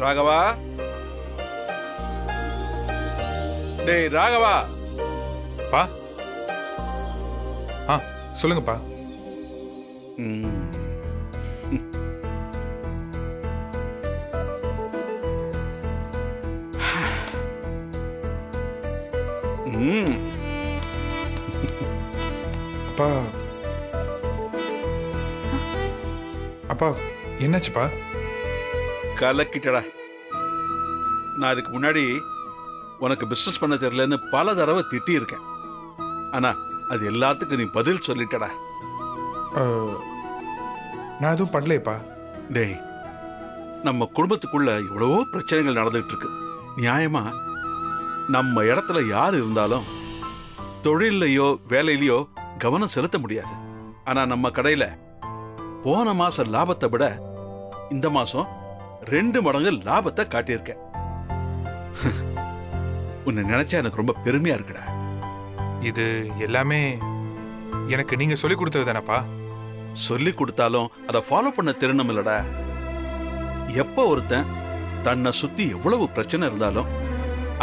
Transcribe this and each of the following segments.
ராகவா, டேய் ராகவா. பா. சொல்லுங்கப்பா. அப்பா. அப்பா என்னாச்சுப்பா? கலக்கிட்டடா. நான் இதுக்கு முன்னாடி உனக்கு பிசினஸ் பண்ண தெரியலன்னு பல தடவை திட்டி இருக்கேன். ஆனா அது எல்லாத்துக்கும் நீ பதில் சொல்லிட்டடா. நான் எதுவும் பண்ணலையப்பா. டேய், நம்ம குடும்பத்துக்குள்ள எவ்வளவோ பிரச்சனைகள் நடந்துட்டு இருக்கு. நியாயமா நம்ம இடத்துல யார் இருந்தாலும் தொழிலையோ வேலையிலையோ கவனம் செலுத்த முடியாது. ஆனா நம்ம கடையில போன மாச லாபத்தை விட இந்த மாசம் 2 மடங்கு லாபத்தை காட்டியிருக்க. உன்னை நினைச்சா எனக்கு ரொம்ப பெருமையா இருக்குடா. இது எல்லாமே எனக்கு நீங்க சொல்லி கொடுத்தது தானப்பா? சொல்லி கொடுத்தாலும் அதை ஃபாலோ பண்ண தெரியணும் இல்லடா. எப்ப ஒருத்தன் தன்னை சுத்தி எவ்வளவு பிரச்சனை இருந்தாலும்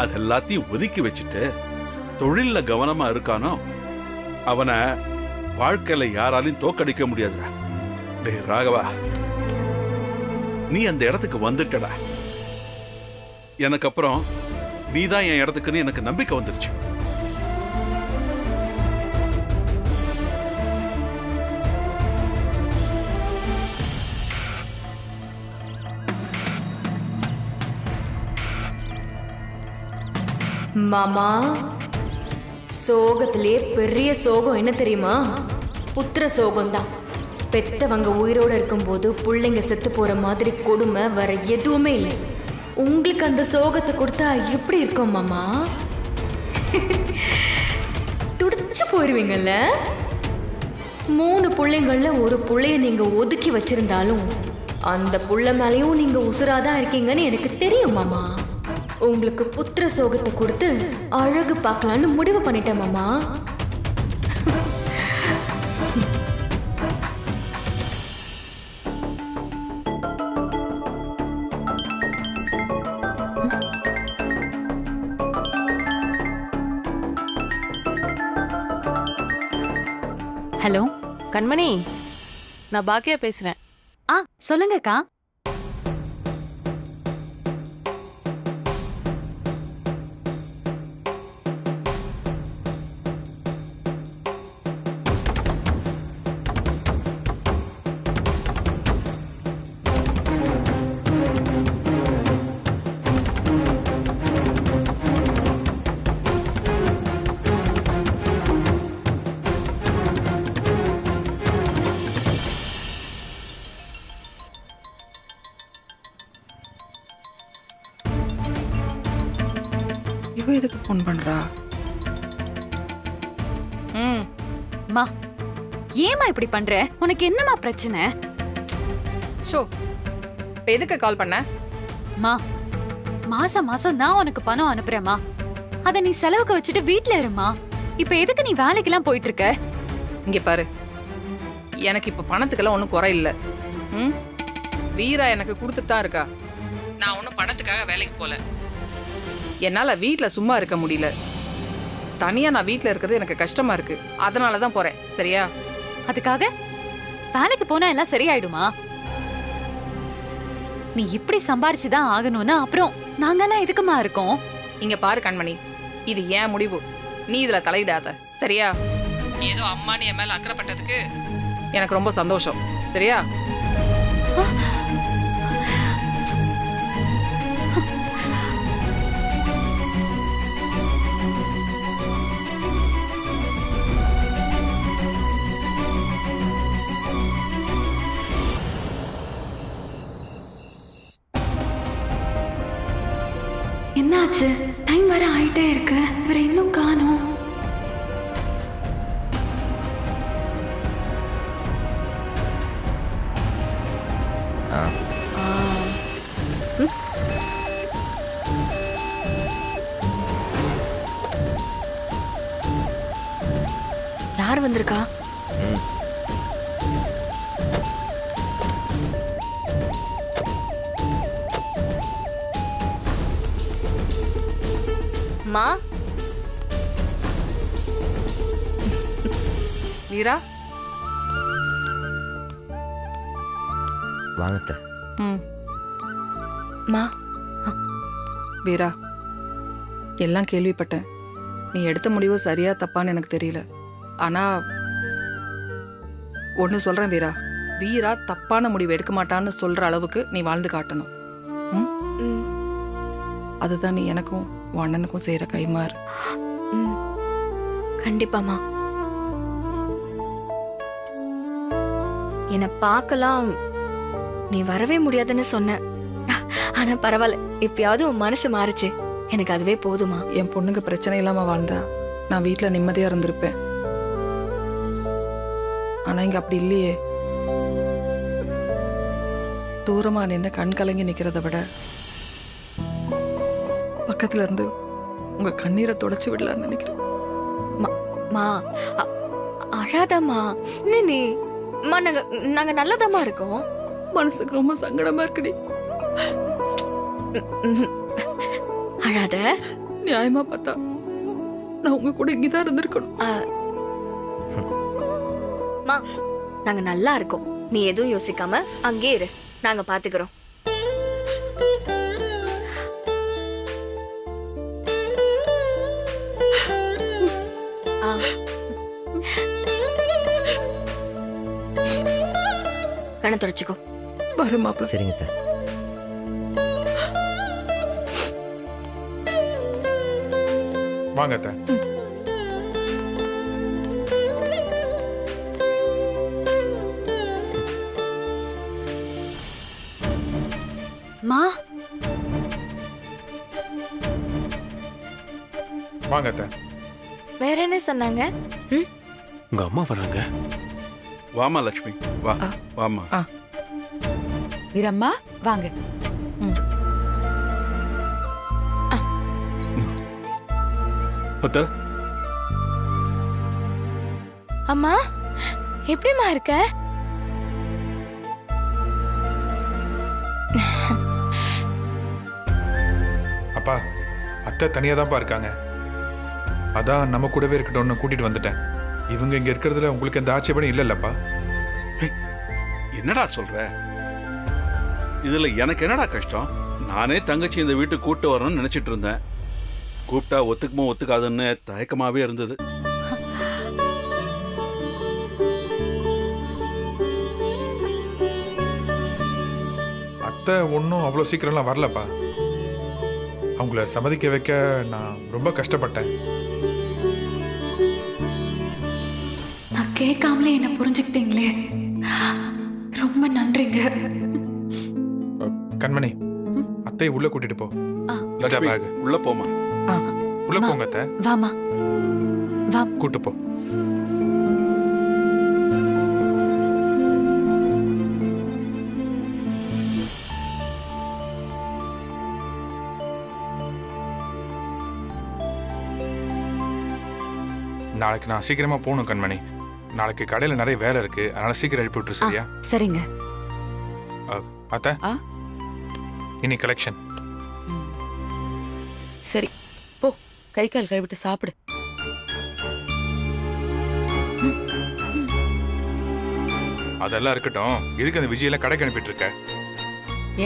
அது எல்லாத்தையும் ஒதுக்கி வச்சுட்டு தொழில்ல கவனமா இருக்கானோ அவனை வாழ்க்கையில யாராலையும் தோக்கடிக்க முடியாதுடா. டேய் ராகவா, நீ அந்த இடத்துக்கு வந்துட்டடா. எனக்கு அப்புறம் நீதான் என் இடத்துக்குன்னு எனக்கு நம்பிக்கை வந்துருச்சு. மாமா, சோகத்திலே பெரிய சோகம் என்ன தெரியுமா? புத்திர சோகம்தான். பெத்தவங்க உயிரோட இருக்கும்போது பிள்ளைங்க செத்து போற மாதிரி கொடுமை வேற எதுவுமே இல்லை. உங்களுக்கு அந்த சோகத்தை கொடுத்தா எப்படி இருக்கும் மாமா? துடிச்சு போயிருவீங்கல்ல. 3 பிள்ளைங்கள்ல ஒரு புள்ளைய நீங்க ஒதுக்கி வச்சிருந்தாலும் அந்த புள்ள மேலேயும் நீங்க உசுராதான் இருக்கீங்கன்னு எனக்கு தெரியும் மாமா. உங்களுக்கு புத்திர சோகத்தை கொடுத்து அழகு பார்க்கலான்னு முடிவு பண்ணிட்டேன் மாமா. ஹலோ கண்மணி, நான் பாக்கியா பேசுறேன். சொல்லுங்கக்கா. இவ எதுக்கு ஃபோன் பண்றா? மா, ஏமா இப்படி பண்ற? உனக்கு என்னமா பிரச்சனை? ஷோ, இப்ப எதுக்கு கால் பண்ண? மா, மாசம் மாசம் நான் உனக்கு பணம் அனுப்புறேம்மா. அத நீ செலவுக்கு வச்சுட்டு வீட்ல இருமா. இப்ப எதுக்கு நீ வேலைக்கெல்லாம் போயிட்டு இருக்க? இங்க பாரு, எனக்கு இப்ப பணத்துக்கெல்லாம் ஒன்றும் குறை இல்லை. வீரா எனக்கு கொடுத்துட்டு தான் இருக்கா. நான் ஒன்றும் பணத்துக்காக வேலைக்கு போல. என்னால் வீட்டில் சும்மா இருக்க முடியல. தனியாக நான் வீட்டில் இருக்கிறது எனக்கு கஷ்டமா இருக்கு. அதனால தான் போறேன். சரியா? அதுக்காக வேலைக்கு போனா எல்லாம் சரியாயிடுமா? நீ இப்படி சம்பாரிச்சுதான் ஆகணும்னா அப்புறம் நாங்கெல்லாம் எதுக்குமா இருக்கோம்? இங்க பாரு கண்மணி, இது ஏன் முடிவு. நீ இதுல தலையிடாத. சரியா? ஏதோ அம்மானி என் மேல அக்கறைப்பட்டதுக்கு எனக்கு ரொம்ப சந்தோஷம். சரியா? என்னாச்சு? டைம் வர ஆயிட்டே இருக்கு, வேற இன்னும் காணோம். யார் வந்திருக்கா? அம்மா வீரா. வாங்கத்த. ம். மா வீரா, எல்லாம் கேள்விப்பட்டேன். நீ எடுத்த முடிவு சரியா தப்பான்னு எனக்கு தெரியல. ஆனா ஒன்னு சொல்றேன் வீரா, வீரா தப்பான முடிவு எடுக்க மாட்டான்னு சொல்ற அளவுக்கு நீ வாழ்ந்து காட்டணும். ம்? ம், அதுதான் நீ எனக்கும் உன் அண்ணனுக்கும் செய்யற கைமாறு. ம். கண்டிப்பாமா. என்னை பார்க்கலாம் நீ வரவே முடியாதுன்னு சொன்ன. ஆனா பரவாயில்ல, இப்பயாவது உன் மனசு மாறுச்சு. எனக்கு அதுவே போதுமா. என் பொண்ணுக்கு பிரச்சனை இல்லாம வாழ்ந்தா நான் வீட்டுல நிம்மதியா இருந்திருப்பேன். ஆனா இங்க அப்படி இல்லையே. தூரமா நின்று கண் கலங்கி நிக்கிறத விட பக்கத்துல இருந்து உங்க கண்ணீரை தொடச்சு விடலான்னு நினைக்கிறேன். மா அழாதம்மா. என்ன நீ அம்மா, நாங்க நல்லதாம்மா இருக்கோம். மனசுக்கு ரொம்ப சங்கடமா இருக்குடி. அழாத. நியாயமா பார்த்தா நான் உங்க கூட இங்கதான் இருந்திருக்கணும். மா, நாங்க நல்லா இருக்கோம். நீ எதுவும் யோசிக்காம அங்கே இரு, நாங்க பாத்துக்கிறோம். கண்ணை தொடச்சுக்கோ. வர மாப்பிள்ள. சரிங்க அத்தை. வாங்க அத்தை. மா வாங்க அத்தை. வேற என்ன சொன்னாங்க? ம், உங்க அம்மா வராங்க. வாமா லட்சுமி, வா வாமா. வீரம்மா வாங்க. அத்தை, அம்மா எப்படிம்மா இருக்க? அப்பா, அத்தை தனியா தான்ப்பா இருக்காங்க. அதான் நம்ம கூடவே இருக்கட்டும்னு கூட்டிட்டு வந்துட்டேன். இவங்க இங்க இருக்கிறதுல உங்களுக்கு எந்த ஆட்சேபனும் இல்லல்லப்பா. என்னடா சொல்ற? இதுல எனக்கு என்னடா கஷ்டம்? நானே தங்கச்சி இந்த வீட்டுக்கு கூட்டு வரணும்னு நினைச்சிட்டு இருந்தேன். கூப்பிட்டா ஒத்துக்குமோ ஒத்துக்காதுன்னு தயக்கமாவே இருந்தது. அத்தை ஒன்றும் அவ்வளோ சீக்கிரம்லாம் வரலப்பா. அவங்கள சம்மதிக்க வைக்க நான் ரொம்ப கஷ்டப்பட்டேன். நான் கேட்காமலே என்ன புரிஞ்சுக்கிட்டீங்களே, ரொம்ப நன்றிங்க. கண்மணி, அத்தையை உள்ள கூட்டிட்டு போ. லட்சுமி, பேக் உள்ள போமா. உள்ள போங்க அத்தை. வாமா வா. கூட்டு போ. நாளைக்கு நான் சீக்கிரமா போகணும் கண்மணி. நாளைக்கு கடையில நிறைய வேலை இருக்கு, அதனால சீக்கிரம் எழுப்பி விட்டுரு. சரியா? சரிங்க. அத்தை, ஆ? இனி கலெக்ஷன். சரி போ, கை கால் கழுவிட்டு சாப்பிடு. அதெல்லாம் இருக்கட்டும், எதுக்கு அந்த விஜயில கடைக்கு அனுப்பிட்டு இருக்க?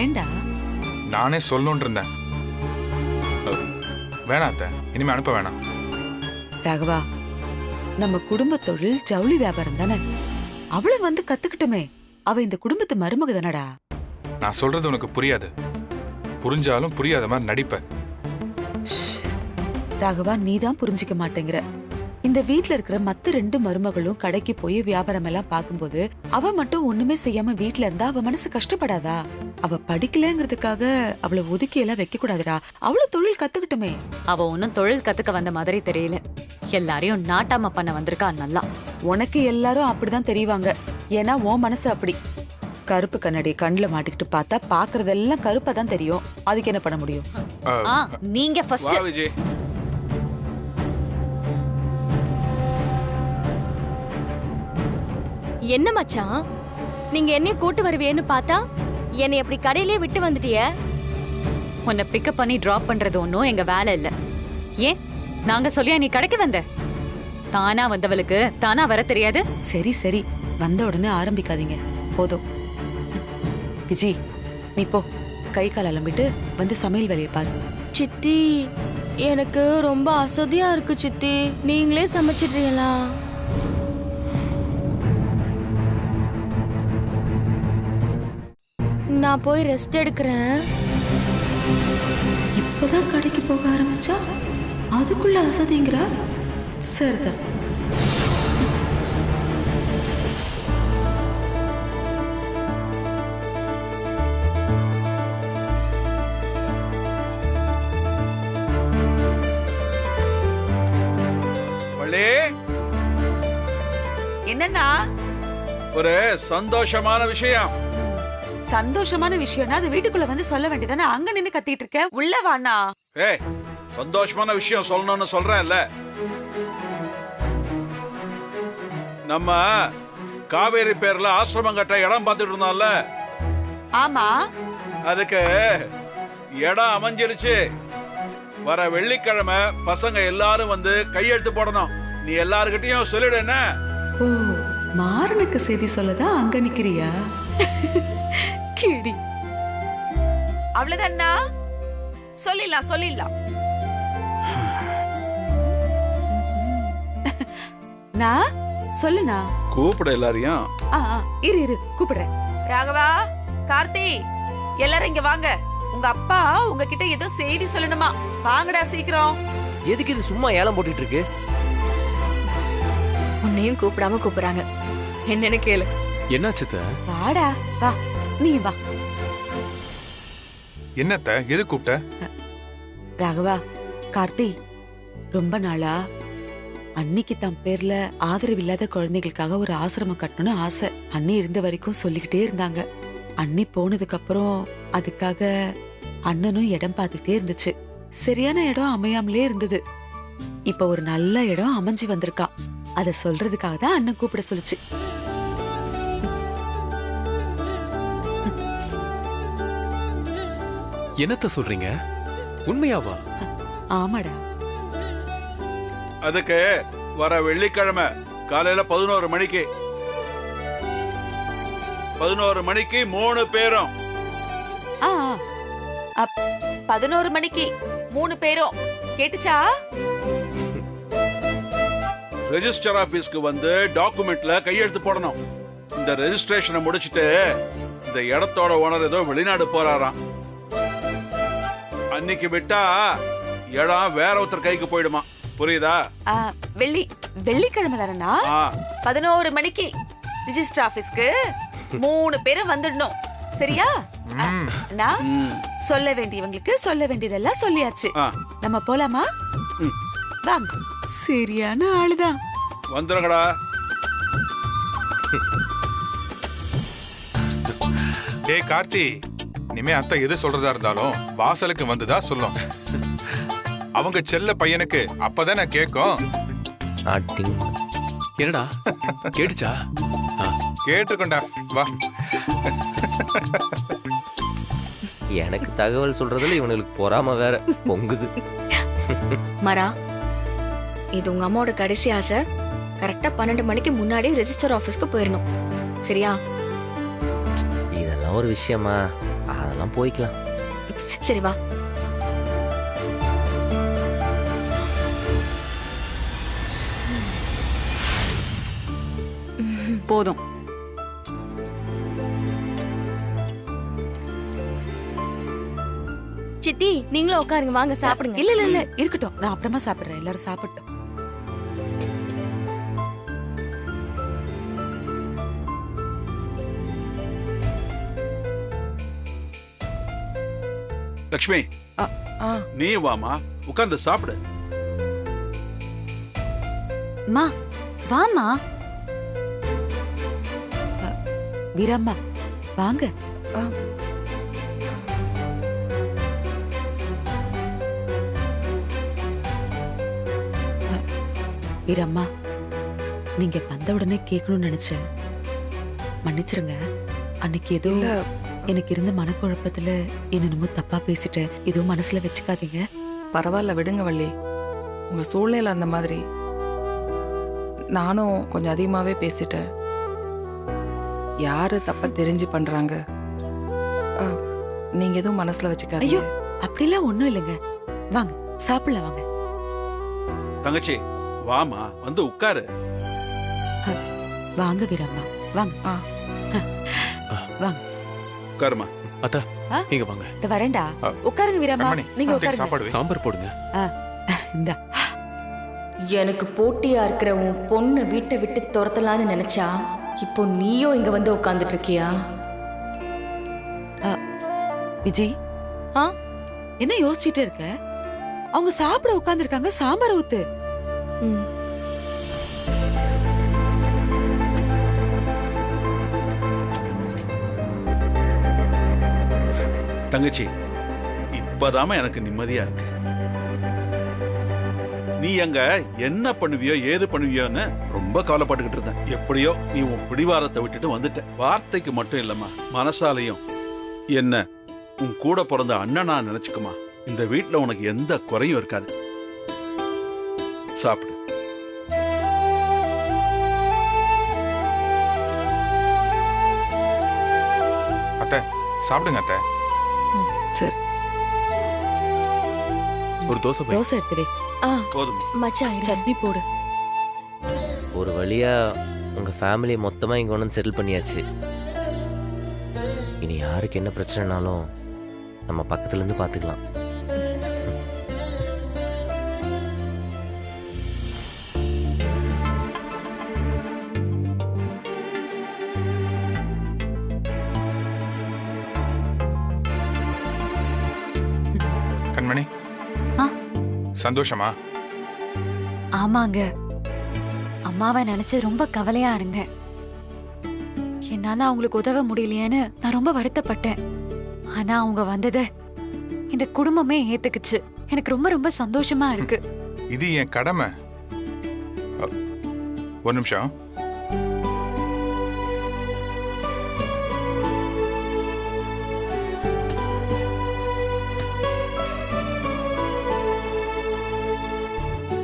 ஏண்டா? நானே சொல்லணும்னு இருந்தேன். வேணாம் அத்தை, இனிமே அனுப்ப வேணாம். ராகவா, நம்ம குடும்ப தொழில் ஜவுளி வியாபாரம் தானே. அவளை வந்து கத்துக்கிட்டுமே. அவ இந்த குடும்பத்து மருமக தானடா. நான் சொல்றது உனக்கு புரியாது. புரிஞ்சாலும் புரியாத மாதிரி நடிப்ப. ராகவா, நீதான் புரிஞ்சிக்க மாட்டேங்கிற. இந்த வீட்ல இருக்கிற மத்த 2 மருமகளும் கடைக்கு போய் வியாபாரம் எல்லாம் பார்க்கும்போது அவ மட்டும் ஒண்ணுமே செய்யாம வீட்ல இருந்தா அவ மனசு கஷ்டப்படாதா? அவ படிக்கலங்கிறதுக்காக அவளை ஒதுக்கி எல்லாம் வைக்க கூடாதுடா. அவளும் தொழில் கத்துக்கிட்டுமே. அவ ஒன்னும் தொழில் கத்துக்க வந்த மாதிரி தெரியல. எல்லாரையும் நாட்டாம பண்ண வந்திருக்கா நல்லா. உனக்கு எல்லாரும் அப்படிதான் தெரிவாங்க. ஏன்னா உன் மனசு அப்படி. கருப்பு கண்ணாடி கண்ணுல மாட்டிக்கிட்டு பார்த்தா பாக்குறதெல்லாம் கருப்பா தான் தெரியும். அதுக்கு என்ன பண்ண முடியும்? நீங்க ஃபர்ஸ்ட். வா விஜய். என்ன மச்சான், நீங்க என்னைய கூட்டு வருவேன்னு பார்த்தா என்னை அப்படி கடையிலே விட்டு வந்துட்டிய. உன்னை பிக்கப் பண்ணி டிராப் பண்றது ஒன்றும் எங்க வேலை இல்ல. ஏன் நாங்க சொல்லியா நீ கடைக்கு வந்த? தானா வந்தவளுக்கு தானா வர தெரியாது? சரி சரி, வந்த உடனே ஆரம்பிக்காதீங்க, போதும். விஜி, நீ போ, கை கால் அலம்பிட்டு வந்து சமையல் வேலையை பாரு. சித்தி, எனக்கு ரொம்ப அசதியா இருக்கு சித்தி. நீங்களே சமைச்சிடுறீங்களா? நான் போய் ரெஸ்ட் எடுக்கிறேன். இப்பதான் கடைக்கு போக ஆரம்பிச்சா அதுக்குள்ள அசதிங்கிறா? சரிதான். வள்ளி, என்னன்னா ஒரு சந்தோஷமான விஷயம். சந்தோஷமான விஷயம்னா அது வீட்டுக்குள்ள வந்து சொல்ல வேண்டியதானே? அங்க நின்னு கத்திட்டு இருக்க, உள்ள வாண்ணா. ஏய், சந்தோஷமான விஷயம் சொல்லணும்னு சொல்றேன்ல. நம்ம காவேரி பேர்ல ஆசிரமம் கட்ட இடம் பார்த்துட்டு இருந்தோம்ல, ஆமா, அதுக்கு இடம் அமைஞ்சிருச்சு. வர வெள்ளிக்கிழமை பசங்க எல்லாரும் வந்து கையெழுத்து போடணும். நீ எல்லார்கிட்டயும் சொல்லிடு. என்ன? ஓ, மாறனுக்கு செய்தி சொல்லதான் அங்க நிக்கிறியா? கிடி, அவ்வளவுதான்னா? சொல்லிடலாம் சொல்லிடலாம். நான் சொல்லுண்ணா. கூப்பிட எல்லாரையும். இரு இரு, கூப்பிடுறேன். ராகவா, கார்த்தி, எல்லாரும் இங்க வாங்க. உங்க அப்பா உங்ககிட்ட ஏதோ செய்தி சொல்லணுமா? வாங்கடா சீக்கிரம். எதுக்கு இது சும்மா ஏலம் போட்டுட்டு இருக்கு? உன்னையும் கூப்பிடாம கூப்பிடுறாங்க, என்னன்னு கேளு. என்னாச்சு? வாடா, வா, நீ வா. என்னத்த எது கூப்பிட்ட? ராகவா, கார்த்தி, ரொம்ப நாளா அன்னிக்கு தம் பேர்ல ஆதரவு இல்லாத குழந்தைகளுக்காக ஒரு ஆசிரமம் கட்டணும்னு ஆசை. அண்ணி இருந்த வரைக்கும் சொல்லிக்கிட்டே இருந்தாங்க. அண்ணி போனதுக்கு அப்புறம் அதுக்காக அண்ணனும் இடம் பார்த்துக்கிட்டே இருந்துச்சு. சரியான இடம் அமையாமலே இருந்தது. இப்ப ஒரு நல்ல இடம் அமைஞ்சு வந்திருக்கான். அத சொல்றதுக்காக தான் அண்ணன் கூப்பிட சொல்லுச்சு. என்னத்த சொல்றீங்க? உண்மையாவா? ஆமாடா. அதுக்கு வர வெள்ளிக்கிழமை காலையில 11 மணிக்கு 3 பேரும். 11 மணிக்கு 3 பேரும். கேட்டுச்சா? ரெஜிஸ்டர் ஆபீஸ்க்கு வந்து டாக்குமெண்ட்ல கையெழுத்து போடணும். இந்த ரெஜிஸ்ட்ரேஷனை முடிச்சிட்டு இந்த இடத்தோட ஓனர் ஏதோ வெளிநாடு போறாராம். அன்னைக்கு விட்டா இடம் வேற ஒருத்தர் கைக்கு போயிடுமா. புரியுதா? வெள்ளிக்கிழமை தானே? 11 மணிக்கு ரிஜிஸ்டர் ஆபீஸ்க்கு 3 பேரும் வந்துடணும். சரியா? நான் சொல்ல வேண்டியவங்களுக்கு சொல்ல வேண்டியதெல்லாம் சொல்லியாச்சு. நம்ம போலாமா? வாங்க. சரியான ஆளுதான். வந்துருங்கடா. டேய் கார்த்தி, இனிமே அத்தை எது சொல்றதா இருந்தாலும் வாசலுக்கு வந்துதான் சொல்லும். அவங்க செல்ல பையனுக்கு அப்பதானே கேட்கும். என்னடா கேட்டுச்சா? கேட்டுக்கொண்டா, வா. எனக்கு தகவல் சொல்றதுல இவனுக்கு பொறாம வேற பொங்குது. மரா, இது உங்க அம்மாவோட கடைசி ஆசை. கரெக்டா 12 மணிக்கு முன்னாடி ரெஜிஸ்டர் ஆபீஸ்க்கு போயிடணும். சரியா? இதெல்லாம் ஒரு விஷயமா? அதெல்லாம் போய்க்கலாம். சரி வா. போதும். சித்தி, நீங்களும் உட்காருங்க, வாங்க சாப்பிடுங்க. இல்ல இல்ல இல்ல, இருக்கட்டும், நான் அப்புறமா சாப்பிடுறேன். எல்லாரும் சாப்பிட்டோம். லக்ஷ்மி, நீ வாமா, உட்கார்ந்து சாப்பிடு. மா, வாமா. வீரம்மா, வாங்க. வீரம்மா, நீங்க வந்த உடனே கேட்கணும்னு நினைச்சேன். மன்னிச்சிருங்க. அன்னைக்கு ஏதோ எனக்கு இருந்த மனக்குழப்பத்துல என்னென்னமோ தப்பா பேசிட்டேன். ஏதோ மனசுல வச்சுக்காதீங்க. பரவாயில்ல, விடுங்க வள்ளி. உங்க சூழ்நிலை அந்த மாதிரி. நானும் கொஞ்சம் அதிகமாவே பேசிட்டேன். யாரு தப்ப தெரிஞ்சு பண்றாங்க, நீங்க எதுவும் மனசுல வச்சுக்காதீங்க. ஐயோ அப்படிலாம் ஒண்ணும் இல்லைங்க. வாங்க சாப்பிடலாம் வாங்க. தங்கச்சி வாமா, வந்து உட்காரு. வாங்க வீரம்மா வாங்க. வாங்க உட்காருமா. அத்தா ஆ? இங்க வாங்க. இந்த வரேன்டா. உட்காருங்க வீரம்மா. கண்மணி, நீங்க அத்தைக்கு உட்காருங்க. சாப்பாடு வை. சாம்பார் போடுங்க. இந்த எனக்கு போட்டியா இருக்கிற உன் பொண்ணை வீட்டை விட்டு துரத்தலான்னு நினைச்சா இப்போ நீயும் இங்க வந்து உட்காந்துட்டு இருக்கியா? விஜய் ஆ? என்ன யோசிச்சுட்டு இருக்க? அவங்க சாப்பிட உட்கார்ந்திருக்காங்க. சாம்பார் ஊத்து. ம். தங்கச்சி இப்பதாம எனக்கு நிம்மதியா இருக்கு. நீ அங்க என்ன பண்ணுவியோ ஏது பண்ணுவியோன்னு ரொம்ப கவலைப்பட்டுக்கிட்டு இருந்தேன். எப்படியோ நீ உன் பிடிவாரத்தை விட்டுட்டு வந்துட்ட. வார்த்தைக்கு மட்டும் இல்லம்மா, மனசாலையும் என்ன உன் கூட பிறந்த அண்ணனா நினைச்சுக்குமா. இந்த வீட்டுல உனக்கு எந்த குறையும் இருக்காது. சாப்பிடு. அத்தை சாப்பிடுங்க அத்தை. சரி, ஒரு தோசை வை. தோசை எடுத்து வை. ஆ போதும். மச்சான் இருங்க. சட்னி போடு. ஒரு வழியா உங்க ஃபேமிலி மொத்தமா இங்க ஒன்று செட்டில் பண்ணியாச்சு. இனி யாருக்கு என்ன பிரச்சனைனாலும் நம்ம பக்கத்துல இருந்து பாத்துக்கலாம். கண்மணி ஆ? சந்தோஷமா? ஆமாங்க, அம்மாவை நினைச்சு ரொம்ப கவலையா இருந்தேன். என்னால அவங்களுக்கு உதவ முடியலையேன்னு நான் ரொம்ப வருத்தப்பட்டேன். ஆனா அவங்க வந்தது இந்த குடும்பமே ஏத்துக்குச்சு. எனக்கு ரொம்ப ரொம்ப சந்தோஷமா இருக்கு. இது என் கடமை. ஒரு நிமிஷம்.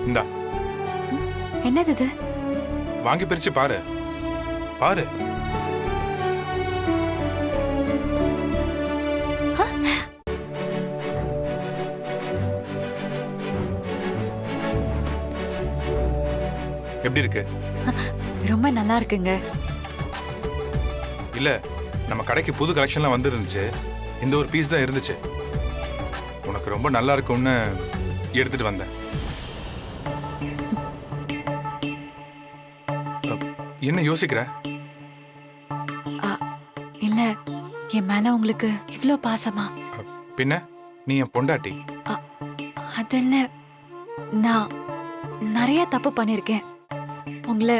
இந்தா என்னது இது? வாங்கி பிரிச்சு பாரு. பாரு. எப்படி இருக்கு? ரொம்ப நல்லா இருக்குங்க. இல்ல, நம்ம கடைக்கு புது கலெக்ஷன்லாம் வந்துருந்துச்சு. இந்த ஒரு பீஸ் தான் இருந்துச்சு. உனக்கு ரொம்ப நல்லா இருக்கும்னு எடுத்துட்டு வந்தேன். என்ன யோசிக்கிற? இல்ல, என் மேல உங்களுக்கு இவ்ளோ பாசமா? பின்ன நீ என் பொண்டாட்டி. அதில்ல, நான் நிறைய தப்பு பண்ணிருக்கேன். உங்களை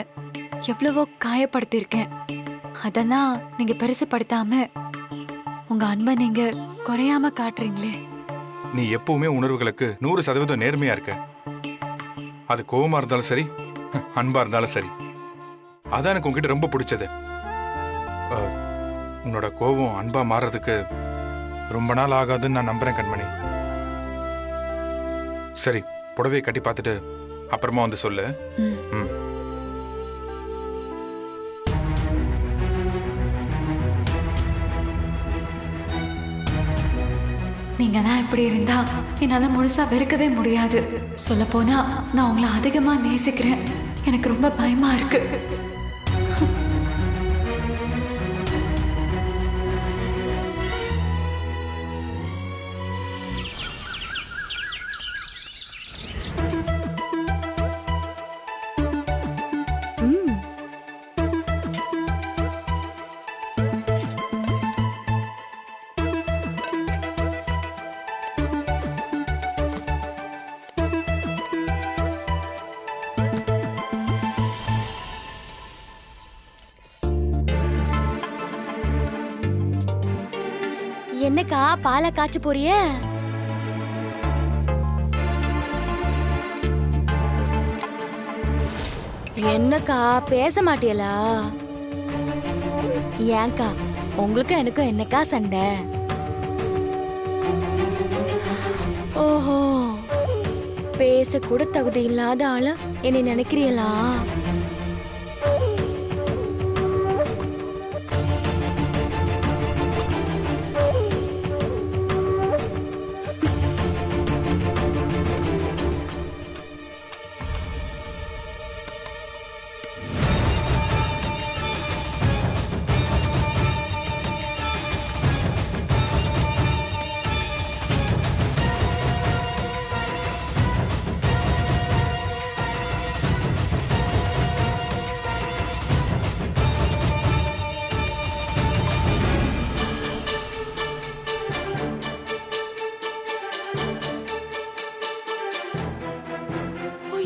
எவ்வளவோ காயப்படுத்திருக்கேன். அதெல்லாம் நீங்க பெருசுப்படுத்தாம உங்க அன்பை நீங்க குறையாம காட்டுறீங்களே. நீ எப்பவுமே உணர்வுகளுக்கு 100% நேர்மையா இருக்க. அது கோவமா இருந்தாலும் சரி, அன்பா இருந்தாலும் சரி. அதான் எனக்கு உங்ககிட்ட ரொம்ப பிடிச்சது. உன்னோட கோவம் அன்பா மாறுறதுக்கு ரொம்ப நாள் ஆகாதுன்னு நான் நம்புறேன் கண்மணி. சரி, புடவையை கட்டி பார்த்துட்டு அப்புறமா வந்து சொல்லு. ம். நீங்கலாம் இப்படி இருந்தா என்னால முழுசா வெறுக்கவே முடியாது. சொல்ல போனா நான் உங்களை அதிகமா நேசிக்கிறேன். எனக்கு ரொம்ப பயமா இருக்கு. என்னக்கா பாலை காய்ச்ச போறிய? என்னக்கா பேச மாட்டியலா? ஏன்க்கா உங்களுக்கு எனக்கும் என்னக்கா சண்டை? ஓஹோ, பேச கூட தகுதி இல்லாத ஆள என்னை நினைக்கிறீங்களா?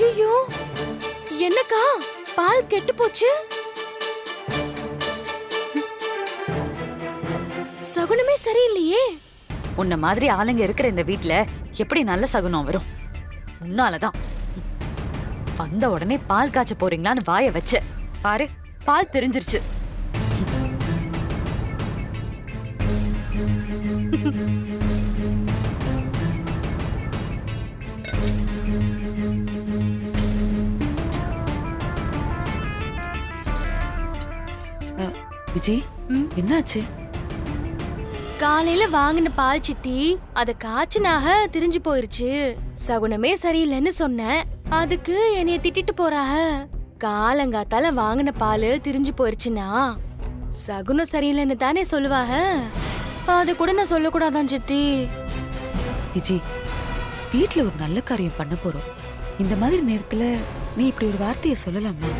ஐயோ, என்னக்கா பால் கெட்டு போச்சு? சகுனமே சரியில்லையே. உன்ன மாதிரி ஆளுங்க இருக்கிற இந்த வீட்ல எப்படி நல்ல சகுனம் வரும்? உன்னாலதான். வந்த உடனே பால் காய்ச்ச போறீங்களான்னு வாய வச்ச பாரு, பால் தெரிஞ்சிருச்சு. விஜி, என்னாச்சு? காலையில வாங்கின பால் சித்தி, அத காய்ச்சினாக திரிஞ்சு போயிருச்சு. சகுனமே சரியில்லைன்னு சொன்னேன், அதுக்கு என்னைய திட்டிட்டு போறாக. காலங்காத்தால வாங்கின பால் திரிஞ்சு போயிருச்சுன்னா சகுனம் சரியில்லைன்னு தானே சொல்லுவாக. அது கூட நான் சொல்லக்கூடாதான் சித்தி. விஜி, வீட்ல ஒரு நல்ல காரியம் பண்ண போறோம். இந்த மாதிரி நேரத்துல நீ இப்படி ஒரு வார்த்தையை சொல்லலாமா?